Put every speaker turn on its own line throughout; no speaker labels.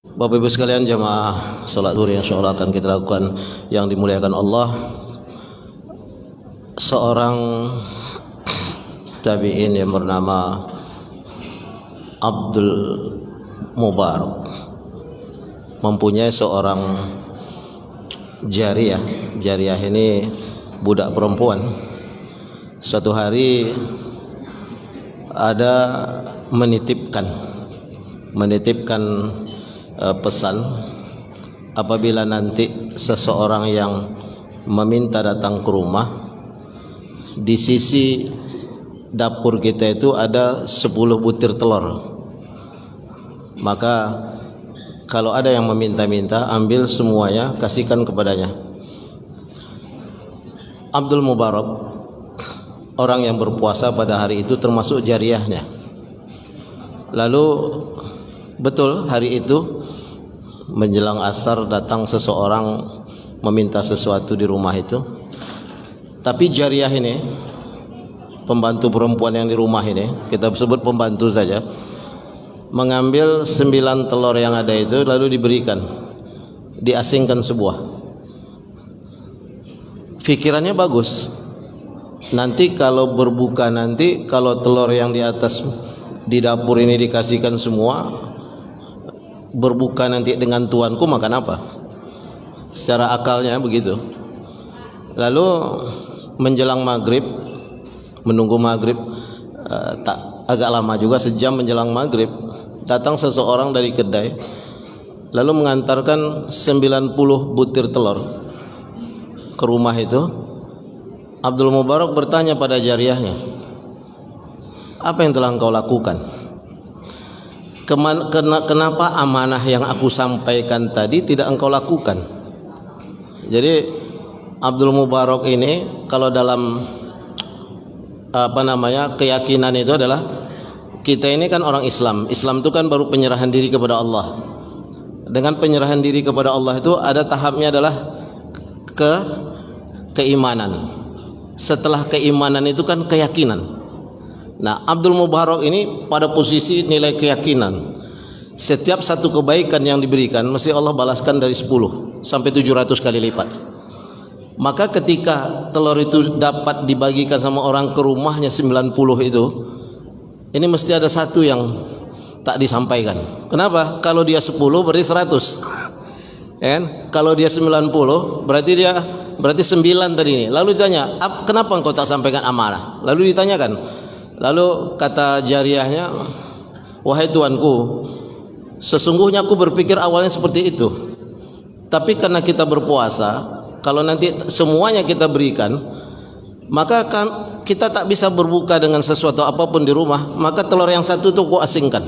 Bapak Ibu sekalian, jamaah salat zuhur yang insyaallah akan kita lakukan yang dimuliakan Allah. Seorang tabi'in yang bernama Abdul Mubarak mempunyai seorang jariyah. Jariyah ini budak perempuan. Suatu hari ada menitipkan pesan, apabila nanti seseorang yang meminta datang ke rumah, di sisi dapur kita itu ada 10 butir telur. Maka kalau ada yang meminta-minta, ambil semuanya, kasihkan kepadanya. Abdul Mubarak, orang yang berpuasa pada hari itu, termasuk jariyahnya. Lalu betul hari itu menjelang asar datang seseorang meminta sesuatu di rumah itu. Tapi jariyah ini, pembantu perempuan yang di rumah ini, kita sebut pembantu saja, mengambil 9 telur yang ada itu lalu diberikan, diasingkan sebuah. Pikirannya bagus. Nanti kalau berbuka, nanti kalau telur yang di atas di dapur ini dikasihkan semua, berbuka nanti dengan tuanku makan apa? Secara akalnya begitu. Lalu menjelang maghrib, menunggu maghrib agak lama juga, sejam menjelang maghrib, datang seseorang dari kedai lalu mengantarkan 90 butir telur ke rumah itu. Abdul Mubarak bertanya pada jariyahnya, apa yang telah engkau lakukan? Kenapa amanah yang aku sampaikan tadi tidak engkau lakukan? Jadi Abdul Mubarak ini, kalau dalam keyakinan itu adalah, kita ini kan orang Islam. Islam itu kan baru penyerahan diri kepada Allah. Dengan penyerahan diri kepada Allah itu ada tahapnya adalah keimanan. Setelah keimanan itu kan keyakinan. Nah, Abdul Mubarak ini pada posisi nilai keyakinan. Setiap satu kebaikan yang diberikan mesti Allah balaskan dari 10 sampai 700 kali lipat. Maka ketika telur itu dapat dibagikan sama orang ke rumahnya 90 itu, ini mesti ada satu yang tak disampaikan. Kenapa? Kalau dia 10 berarti 100. Kalau dia 90 berarti 9 tadi ini. Lalu ditanya, kenapa engkau tak sampaikan amanah? Lalu ditanyakan. Lalu kata jariyahnya, wahai tuanku, sesungguhnya aku berpikir awalnya seperti itu. Tapi karena kita berpuasa, kalau nanti semuanya kita berikan, maka kita tak bisa berbuka dengan sesuatu apapun di rumah, maka telur yang satu itu aku asingkan.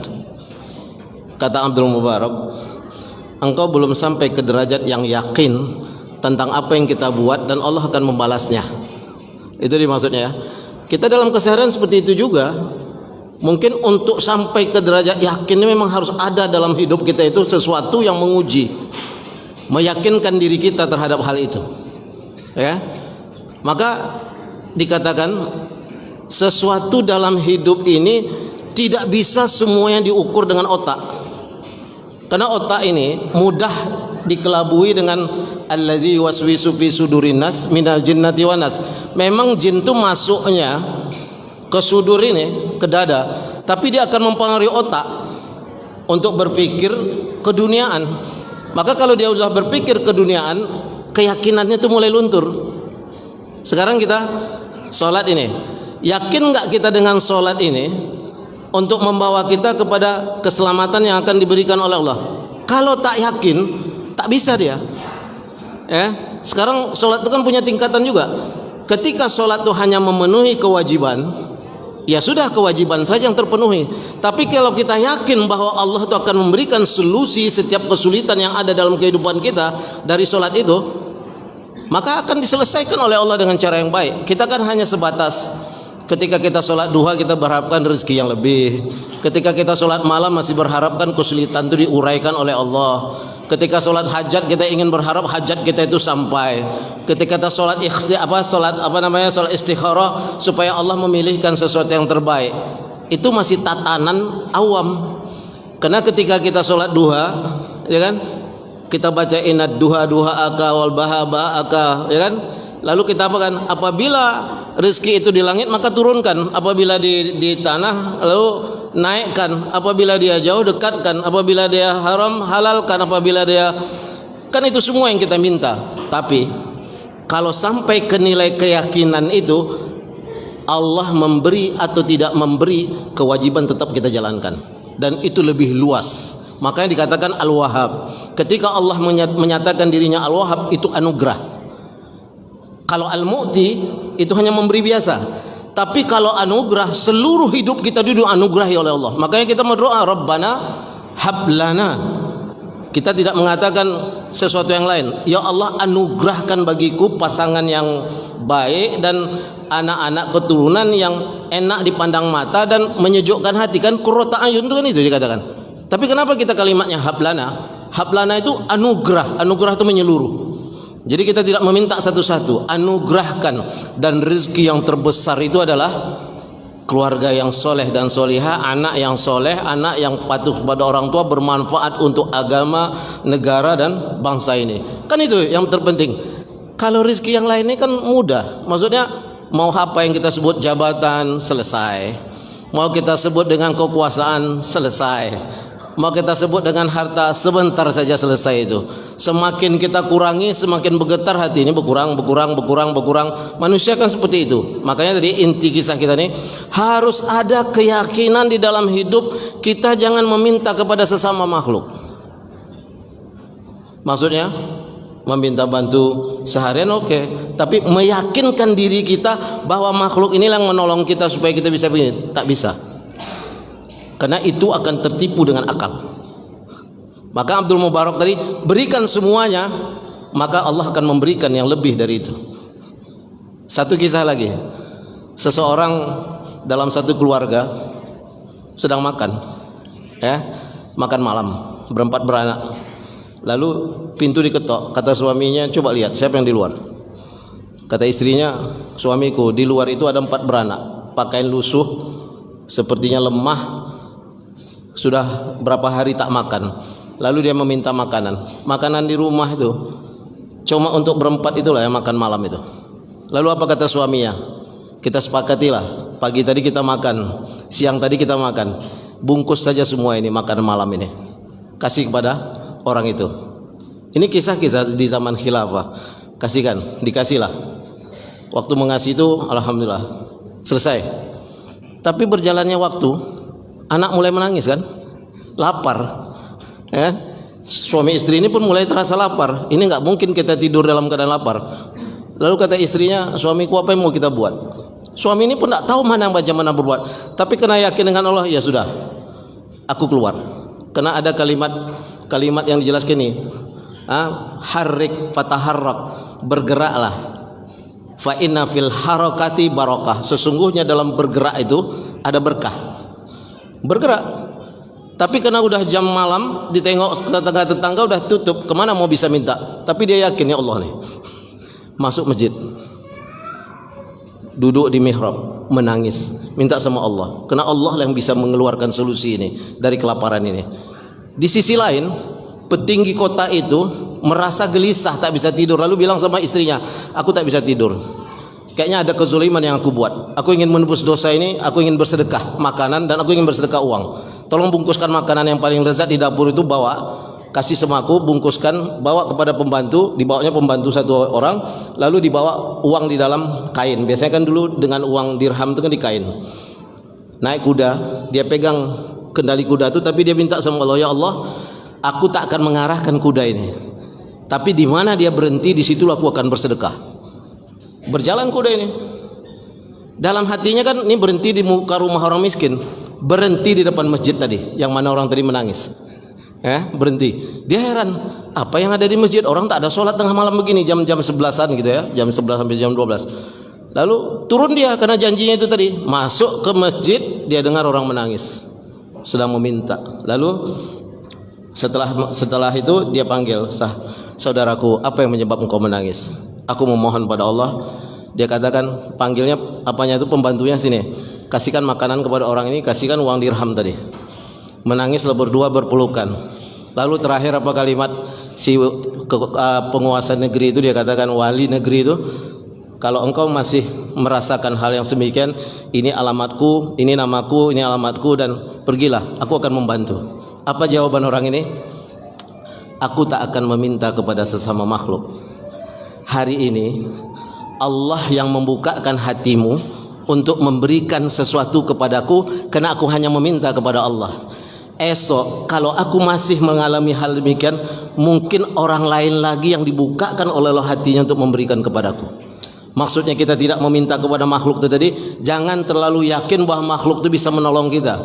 Kata Abdul Mubarak, engkau belum sampai ke derajat yang yakin tentang apa yang kita buat dan Allah akan membalasnya. Itu dimaksudnya ya. Kita dalam keseharian seperti itu juga. Mungkin untuk sampai ke derajat yakin ini memang harus ada dalam hidup kita itu sesuatu yang menguji, meyakinkan diri kita terhadap hal itu. Ya. Maka dikatakan sesuatu dalam hidup ini tidak bisa semuanya diukur dengan otak. Karena otak ini mudah dikelabui dengan allazi waswisu fi sudurin nas minal jinnati wan nas. Memang jin itu masuknya ke sudur ini, ke dada, tapi dia akan mempengaruhi otak untuk berpikir keduniaan. Maka kalau dia sudah berpikir keduniaan, keyakinannya itu mulai luntur. Sekarang kita sholat ini, yakin nggak kita dengan sholat ini untuk membawa kita kepada keselamatan yang akan diberikan oleh Allah? Kalau tak yakin, tak bisa dia. Sekarang sholat itu kan punya tingkatan juga. Ketika sholat itu hanya memenuhi kewajiban, ya sudah, kewajiban saja yang terpenuhi. Tapi kalau kita yakin bahwa Allah itu akan memberikan solusi setiap kesulitan yang ada dalam kehidupan kita dari sholat itu, maka akan diselesaikan oleh Allah dengan cara yang baik. Kita kan hanya sebatas ketika kita sholat duha kita berharapkan rezeki yang lebih. Ketika kita sholat malam masih berharapkan kesulitan itu diuraikan oleh Allah. Ketika sholat hajat kita ingin berharap hajat kita itu sampai. Ketika kita sholat sholat istikharah supaya Allah memilihkan sesuatu yang terbaik. Itu masih tatanan awam. Karena ketika kita sholat duha, ya kan? Kita baca inad duha aka wal bahaba aka, ya kan? Lalu kita apa kan? Apabila rezeki itu di langit maka turunkan, apabila di tanah lalu naikkan, apabila dia jauh dekatkan, apabila dia haram halalkan, apabila dia, kan itu semua yang kita minta. Tapi kalau sampai ke nilai keyakinan itu, Allah memberi atau tidak memberi, kewajiban tetap kita jalankan, dan itu lebih luas. Makanya dikatakan Al-Wahhab. Ketika Allah menyatakan dirinya Al-Wahhab, itu anugerah. Kalau Al-Mu'ti itu hanya memberi biasa. Tapi kalau anugerah, seluruh hidup kita dulu anugerahi oleh Allah. Makanya kita berdoa, Rabbana hablana. Kita tidak mengatakan sesuatu yang lain. Ya Allah, anugerahkan bagiku pasangan yang baik dan anak-anak keturunan yang enak dipandang mata dan menyejukkan hati. Kan qurrata ayun itu kan itu dikatakan. Tapi kenapa kita kalimatnya hablana? Hablana itu anugerah. Anugerah itu menyeluruh. Jadi kita tidak meminta satu-satu, anugerahkan. Dan rezeki yang terbesar itu adalah keluarga yang soleh dan solihah, anak yang soleh, anak yang patuh kepada orang tua, bermanfaat untuk agama, negara dan bangsa ini. Kan itu yang terpenting. Kalau rezeki yang lain ini kan mudah. Maksudnya mau apa yang kita sebut jabatan, selesai. Mau kita sebut dengan kekuasaan, selesai. Mau kita sebut dengan harta, sebentar saja selesai itu. Semakin kita kurangi, semakin bergetar hati ini, berkurang. Manusia kan seperti itu. Makanya tadi inti kisah kita ini, harus ada keyakinan di dalam hidup kita. Jangan meminta kepada sesama makhluk. Maksudnya meminta bantu seharian oke, tapi meyakinkan diri kita bahwa makhluk ini yang menolong kita supaya kita bisa begini, tak bisa. Karena itu akan tertipu dengan akal. Maka Abdul Mubarak tadi, berikan semuanya, maka Allah akan memberikan yang lebih dari itu. Satu kisah lagi. Seseorang dalam satu keluarga sedang makan, ya, makan malam, berempat beranak. Lalu pintu diketok, kata suaminya, coba lihat siapa yang di luar. Kata istrinya, suamiku, di luar itu ada 4 beranak, pakaian lusuh, sepertinya lemah, sudah berapa hari tak makan. Lalu dia meminta makanan di rumah itu cuma untuk berempat, itulah yang makan malam itu. Lalu apa kata suaminya? Kita sepakatilah, pagi tadi kita makan, siang tadi kita makan, bungkus saja semua ini makan malam ini, kasih kepada orang itu. Ini kisah-kisah di zaman khilafah. Kasihkan, dikasihlah. Waktu mengasih itu alhamdulillah selesai. Tapi berjalannya waktu, anak mulai menangis kan, lapar, ya. Suami istri ini pun mulai terasa lapar. Ini nggak mungkin kita tidur dalam keadaan lapar. Lalu kata istrinya, suamiku, apa yang mau kita buat? Suami ini pun tidak tahu mana yang baca, mana berbuat. Tapi kena yakin dengan Allah, ya sudah, aku keluar. Karena ada kalimat yang dijelaskan ini, harrik fataharrak, bergeraklah. Fa inna fil harakati barakah. Sesungguhnya dalam bergerak itu ada berkah. Bergerak. Tapi karena udah jam malam, ditengok tetangga udah tutup, kemana mau bisa minta? Tapi dia yakin, ya Allah nih. Masuk masjid, duduk di mihrab, menangis, minta sama Allah. Karena Allah yang bisa mengeluarkan solusi ini dari kelaparan ini. Di sisi lain, petinggi kota itu merasa gelisah, tak bisa tidur. Lalu bilang sama istrinya, aku tak bisa tidur. Kayaknya ada kezaliman yang aku buat. Aku ingin menebus dosa ini, aku ingin bersedekah makanan dan aku ingin bersedekah uang. Tolong bungkuskan makanan yang paling lezat di dapur itu, bawa, kasih sama aku, bungkuskan, bawa kepada pembantu, dibawanya pembantu 1 orang, lalu dibawa uang di dalam kain. Biasanya kan dulu dengan uang dirham itu kan di kain. Naik kuda, dia pegang kendali kuda itu, tapi dia minta sama Allah, ya Allah, aku tak akan mengarahkan kuda ini. Tapi di mana dia berhenti, di situ aku akan bersedekah. Berjalan kuda ini. Dalam hatinya kan ini berhenti di muka rumah orang miskin, berhenti di depan masjid tadi, yang mana orang tadi menangis. Berhenti. Dia heran, apa yang ada di masjid? Orang tak ada sholat tengah malam begini, jam-jam 11-an gitu ya, jam 11 sampai jam 12. Lalu turun dia karena janjinya itu tadi, masuk ke masjid, dia dengar orang menangis, sedang meminta. Lalu setelah itu dia panggil, saudaraku, apa yang menyebabkan engkau menangis? Aku memohon pada Allah. Dia katakan, panggilnya apanya itu, pembantunya, sini, kasihkan makanan kepada orang ini, kasihkan uang dirham tadi. Menangislah berdua berpelukan. Lalu terakhir apa kalimat si penguasa negeri itu, dia katakan, wali negeri itu, kalau engkau masih merasakan hal yang semikian, ini alamatku, ini namaku, ini alamatku, dan pergilah, aku akan membantu. Apa jawaban orang ini? Aku tak akan meminta kepada sesama makhluk. Hari ini Allah yang membukakan hatimu untuk memberikan sesuatu kepadaku, karena aku hanya meminta kepada Allah. Esok kalau aku masih mengalami hal demikian, mungkin orang lain lagi yang dibukakan oleh Allah hatinya untuk memberikan kepadaku. Maksudnya kita tidak meminta kepada makhluk itu tadi, jangan terlalu yakin bahwa makhluk itu bisa menolong kita.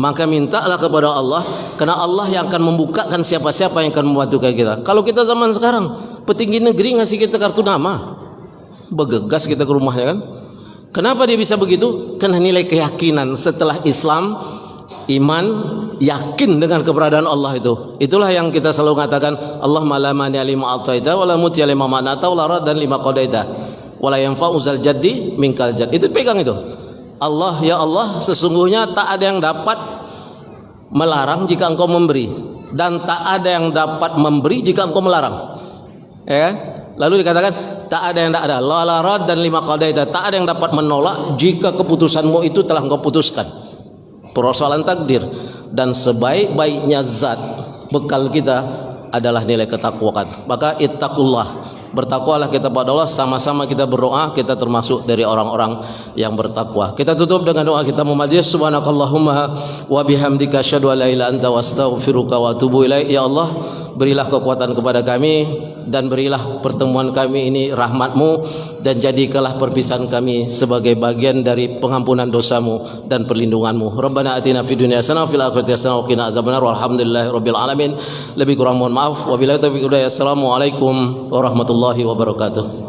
Maka mintalah kepada Allah, karena Allah yang akan membukakan siapa-siapa yang akan membantu kita. Kalau kita zaman sekarang, petinggi negeri ngasih kita kartu nama, begegas kita ke rumahnya kan. Kenapa dia bisa begitu? Karena nilai keyakinan setelah Islam, iman, yakin dengan keberadaan Allah itu. Itulah yang kita selalu katakan, Allahumma la mani lima a'taita wa la muti lima manata wa la raddan lima qadaita wa la yanfa'u zal jaddi minkal jadd. Itu pegang itu. Allah, ya Allah, sesungguhnya tak ada yang dapat melarang jika engkau memberi, dan tak ada yang dapat memberi jika engkau melarang. Ya kan? Lalu dikatakan tak ada yang tak ada, la rad dan lima qadaita, tak ada yang dapat menolak jika keputusanmu itu telah engkau putuskan. Persoalan takdir. Dan sebaik-baiknya zat bekal kita adalah nilai ketakwaan. Maka ittaqullah, bertakwalah kita pada Allah. Sama-sama kita berdoa, kita termasuk dari orang-orang yang bertakwa. Kita tutup dengan doa kita memajlis. Subhanakallahumma wa bihamdika asyhadu an la ilaha illa anta astaghfiruka wa atubu ilaik. Ya Allah, berilah kekuatan kepada kami, dan berilah pertemuan kami ini rahmat-Mu, dan jadikanlah perpisahan kami sebagai bagian dari pengampunan dosa-Mu dan perlindungan-Mu. Rabbana atina fid dunya hasanah wa fil akhirati hasanah wa qina azabannar. Walhamdulillahi rabbil alamin. Lebih kurang mohon maaf. Wabillahi taufiq wal hidayah. Assalamualaikum warahmatullahi wabarakatuh.